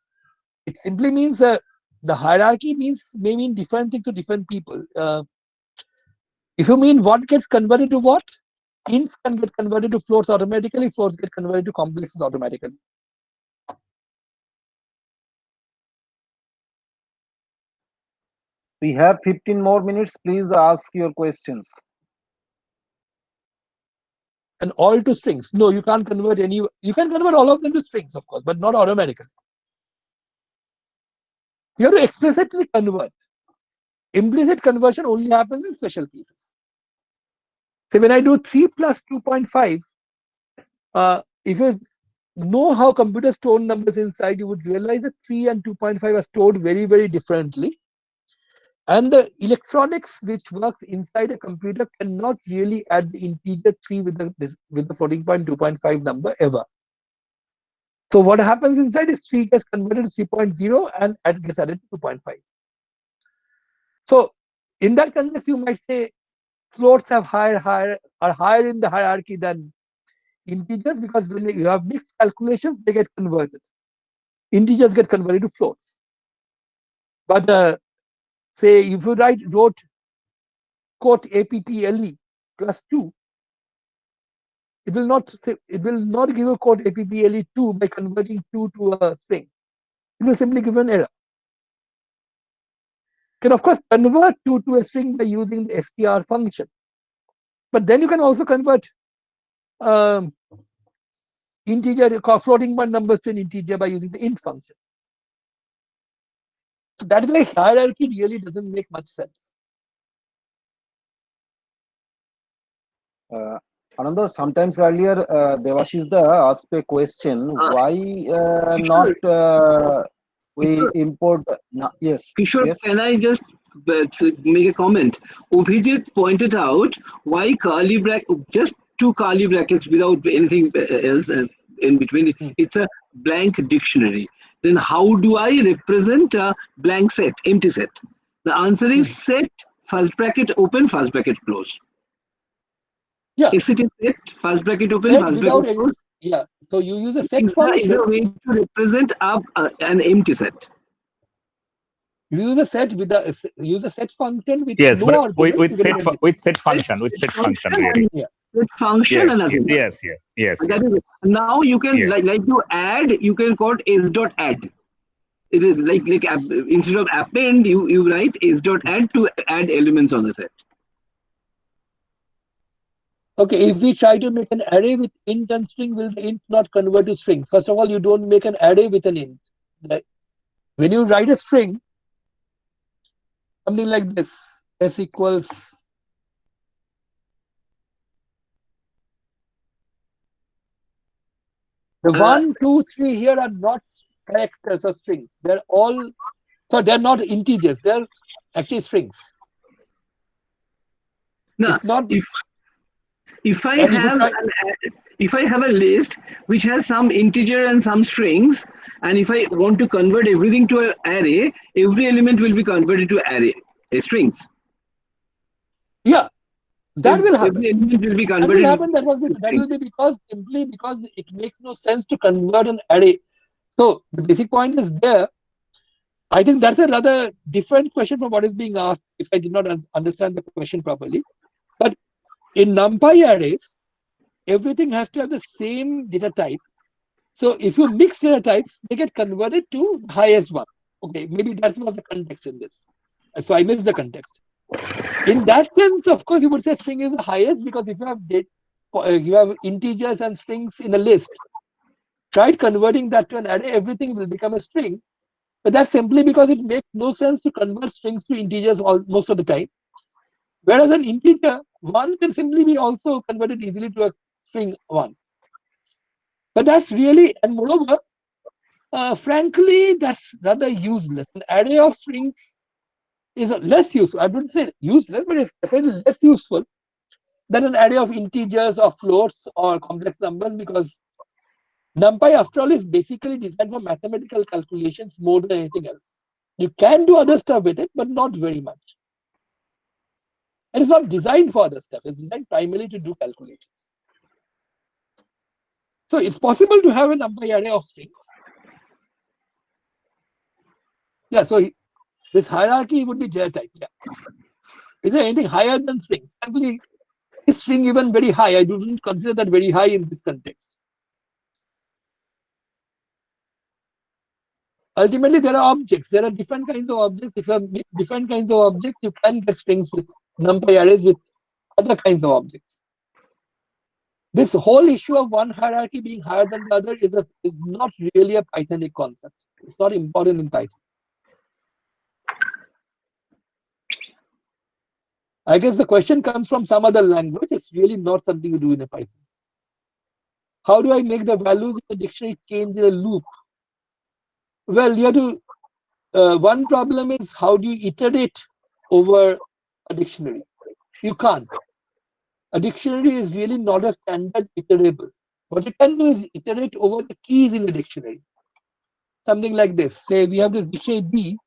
It simply means the hierarchy may mean different things to different people. If you mean what gets converted to what, ints can get converted to floats automatically, floats get converted to complexes automatically. We have 15 more minutes. Please ask your questions. And all to strings. No, you can't convert any. You can convert all of them to strings, of course, but not automatically. You have to explicitly convert. Implicit conversion only happens in special cases. So when I do 3 plus 2.5, if you know how computers store numbers inside, you would realize that 3 and 2.5 are stored very, very differently. And the electronics which works inside a computer cannot really add the integer 3 with the floating point 2.5 number ever. So what happens inside is 3 gets converted to 3.0 and gets added to 2.5. So In that context, you might say floats are higher in the hierarchy than integers, because when you have mixed calculations, they get converted. Integers get converted to floats. But say if you wrote quote APPLE plus 2, it will not give a quote APPLE 2 by converting 2 to a string. It will simply give an error. You can of course convert 2 to a string by using the str function, but then you can also convert integer floating point numbers to an integer by using the int function. So that way hierarchy really doesn't make much sense. Ananda, sometimes earlier Devashish asked a question, why not we import, yes. Kishore, Yes. can I just make a comment? Abhijit pointed out why curly bracket, just two curly brackets without anything else in between. It's a blank dictionary. Then how do I represent a blank set, empty set? The answer is set, first bracket open, first bracket close. Yeah. Is it set, first bracket open, Set first without bracket close? Yeah. So you use a set Is function. a way to represent an empty set. You use a set with use a set function with Yes, no but argument. with set function really. Yeah. With function and nothing. Yes. That is it. Now you can Yeah. like to add, you can call s dot add. It is like instead of append, you write s dot add to add elements on the set. Okay, if we try to make an array with int and string, will the int not convert to string? First of all, you don't make an array with an int. When you write a string, something like this, s equals the 1, 2, 3 here are not characters or strings. They're all, so they're not integers. They're actually strings. Now, not, if I have a list which has some integer and some strings, and if I want to convert everything to an array, every element will be converted to array strings. Yeah, that will happen. Every element will be converted. That will be because simply because it makes no sense to convert an array. So the basic point is there. I think that's a rather different question from what is being asked, if I did not understand the question properly. But in NumPy arrays, everything has to have the same data type. So if you mix data types, they get converted to highest one. Okay, maybe that's not the context in this. So I missed the context. In that sense, of course, you would say string is the highest, because if you have integers and strings in a list, try converting that to an array, everything will become a string. But that's simply because it makes no sense to convert strings to integers most of the time. Whereas an integer, 1 can simply be also converted easily to a string 1. But that's really, and moreover, frankly, that's rather useless. An array of strings is less useful. I wouldn't say useless, but it's definitely less useful than an array of integers or floats or complex numbers, because NumPy, after all, is basically designed for mathematical calculations more than anything else. You can do other stuff with it, but not very much. And it's not designed for other stuff. It's designed primarily to do calculations. So it's possible to have a NumPy array of strings. Yeah, so this hierarchy would be J type. Yeah. Is there anything higher than string? Frankly, is string even very high? I don't consider that very high in this context. Ultimately, there are objects. There are different kinds of objects. If you have different kinds of objects, you can get strings with NumPy arrays with other kinds of objects. This whole issue of one hierarchy being higher than the other is not really a Pythonic concept. It's not important in Python. I guess the question comes from some other language. It's really not something you do in a Python. How do I make the values in the dictionary change in a loop? Well, you have to, one problem is, how do you iterate over a dictionary? You can't. A dictionary is really not a standard iterable. What you can do is iterate over the keys in the dictionary. Something like this. Say we have this dictionary B.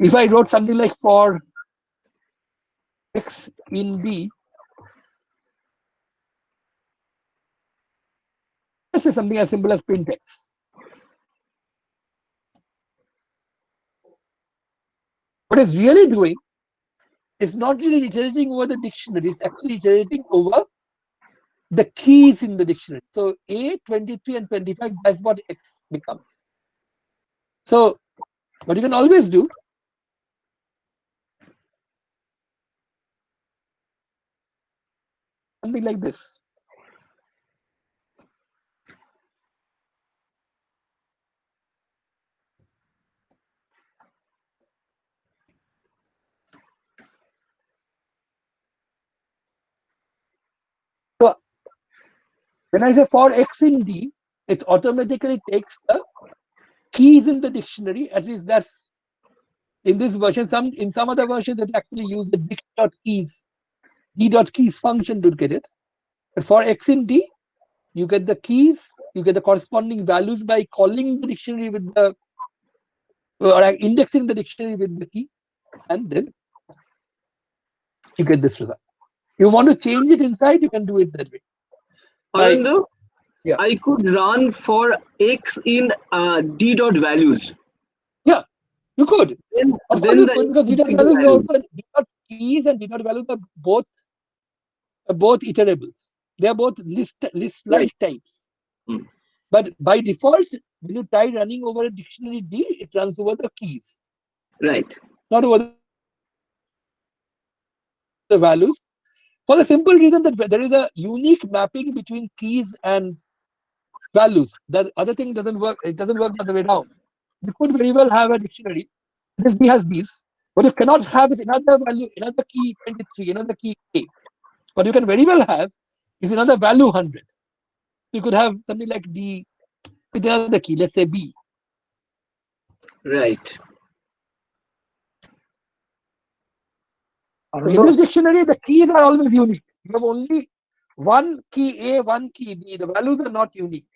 If I wrote something like for X in D. This is something as simple as print X. What it's really doing is not really iterating over the dictionary, it's actually iterating over the keys in the dictionary. So A, 23 and 25, that's what X becomes. So what you can always do, something like this. So when I say for X in D, it automatically takes the keys in the dictionary. At least that's in this version. In some other versions, it actually use the dict.keys, d.keys function to get it. But for X in D, you get the keys, you get the corresponding values by calling the dictionary with the or indexing the dictionary with the key, and then you get this result. You want to change it inside, you can do it that way. Ananda, Yeah. I could run for X in D dot values. Yeah, you could. Then, Of course then you the could, because D dot values are also D dot keys and D dot values are both iterables. They are both list-like types. Hmm. But by default, when you try running over a dictionary D, it runs over the keys, right. not over the values. For the simple reason that there is a unique mapping between keys and values. That other thing doesn't work. It doesn't work the other way around. You could very well have a dictionary. This B has these. What you cannot have is another value, another key 23, another key A. What you can very well have is another value 100. You could have something like D with another key, let's say B. Right. So in this dictionary, the keys are always unique. You have only one key A, one key B. The values are not unique.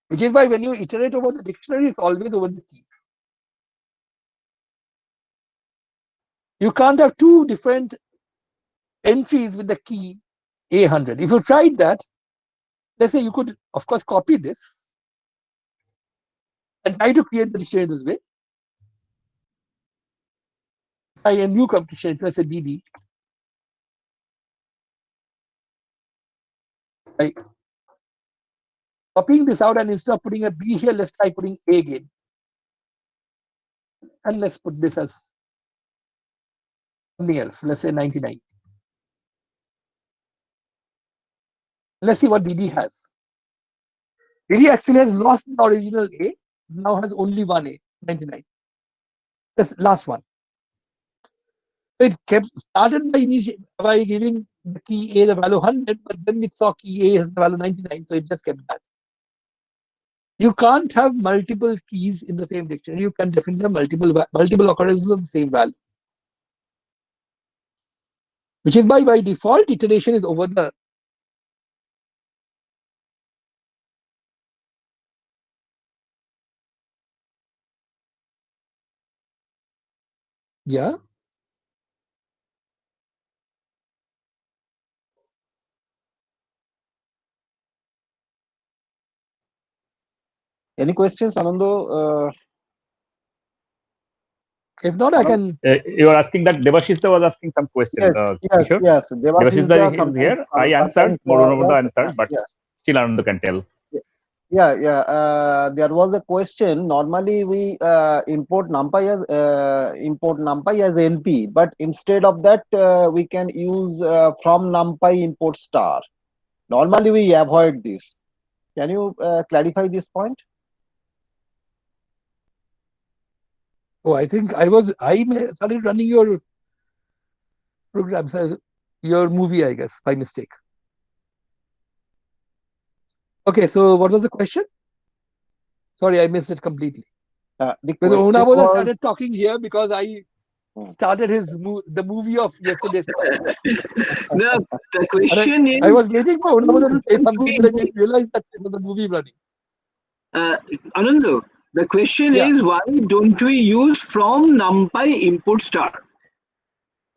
Which is why when you iterate over the dictionary, it's always over the keys. You can't have two different entries with the key A100. If you tried that, let's say you could, of course, copy this and try to create the dictionary this way. Try a new dictionary, let's say DB. Right. Copying this out, and instead of putting a B here, let's try putting A again. And let's put this as something else. Let's say 99. Let's see what DB has. DB actually has lost the original A, now has only one A, 99. This last one. So it started by giving the key A the value 100, but then it saw key A has the value 99, so it just kept that. You can't have multiple keys in the same dictionary. You can definitely have multiple occurrences of the same value. Which is why by default iteration is over the yeah. Any questions, Anando? If not, I can. You are asking that Devashista was asking some question. Yes. Devashista is here. I answered. Morunaboda answered, but still Ananda can tell. There was a question. Normally, we import NumPy as NP, but instead of that, we can use from NumPy import star. Normally, we avoid this. Can you clarify this point? Oh, I think I started running your program, your movie, I guess, by mistake. Okay, so what was the question? Sorry, I missed it completely. Because Morunaboda started talking here because I started the movie of yesterday's. No, the question is. I was waiting for Morunaboda to say something, but I didn't realize that it was the movie running. Anando, the question is, why don't we use from NumPy import star?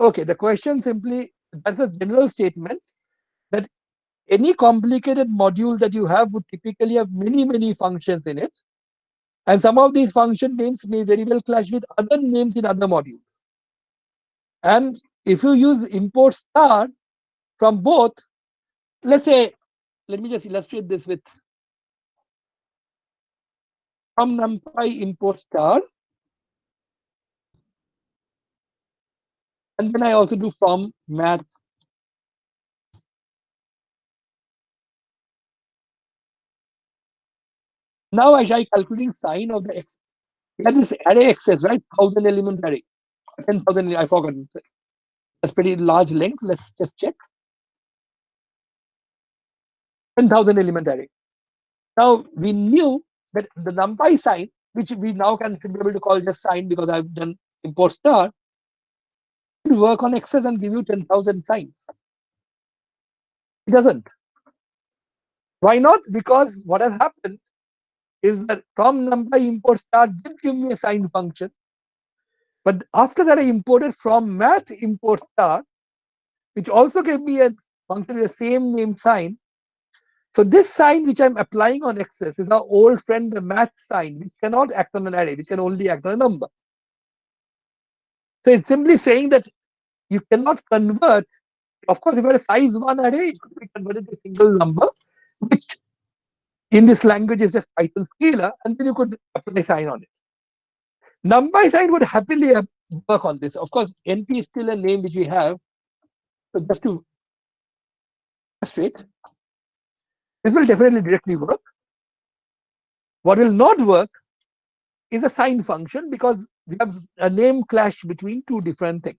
Okay, the question simply, that's a general statement that any complicated module that you have would typically have many functions in it. And some of these function names may very well clash with other names in other modules. And if you use import star from both, let's say, let me just illustrate this with from NumPy import star. And then I also do from math. Now I try calculating sign of the X. We have this array access, right? 1000 element array. 10,000, I forgot. That's pretty large length. Let's just check. 10,000 element array. Now we knew that the NumPy sign, which we now can be able to call just sign because I've done import star, will work on access and give you 10,000 signs. It doesn't. Why not? Because what has happened is that from NumPy import star did give me a sign function. But after that, I imported from math import star, which also gave me a function with the same name sign. So this sign which I'm applying on access is our old friend, the math sign, which cannot act on an array, which can only act on a number. So it's simply saying that you cannot convert. Of course, if you had a size 1 array, it could be converted to a single number, which in this language is just Python scalar, and then you could apply sign on it. NumPy sign would happily work on this. Of course, NP is still a name which we have. So just to illustrate, this will definitely directly work. What will not work is a sign function because we have a name clash between two different things.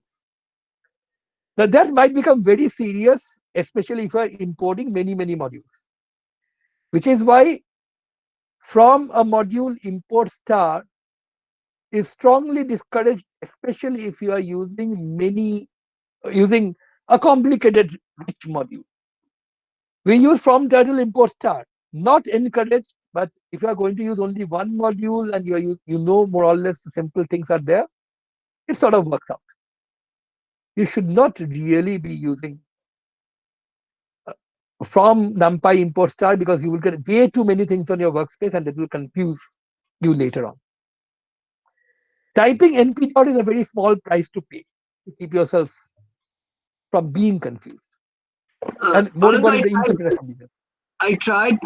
Now that might become very serious, especially if you are importing many modules, which is why from a module import star is strongly discouraged, especially if you are using a complicated rich module. We use from turtle import star, not encouraged, but if you are going to use only one module and you know more or less simple things are there, it sort of works out. You should not really be using from NumPy import star because you will get way too many things on your workspace and it will confuse you later on. Typing np dot is a very small price to pay to keep yourself from being confused. And more importantly, the interpretation. I tried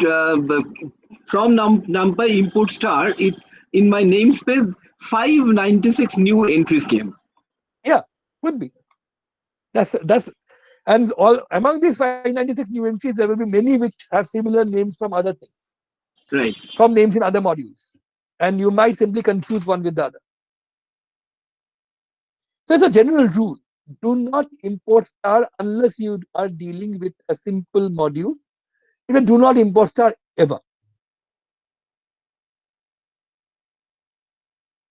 from NumPy import star. It in my namespace 596 new entries came. Yeah, would be. That's and all among these 596 new entries, there will be many which have similar names from other things. Right. From names in other modules, and you might simply confuse one with the other. So it's a general rule: do not import star unless you are dealing with a simple module. Even do not import star ever.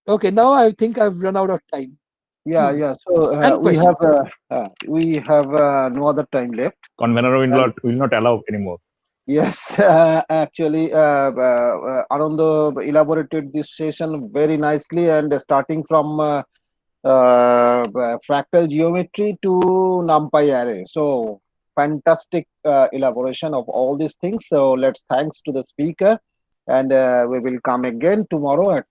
Okay, now I think I've run out of time. Yeah. So And we have no other time left. Convener will not allow anymore. Yes, actually, Ananda elaborated this session very nicely, and starting from fractal geometry to NumPy array. So fantastic elaboration of all these things. So let's thanks to the speaker, and we will come again tomorrow at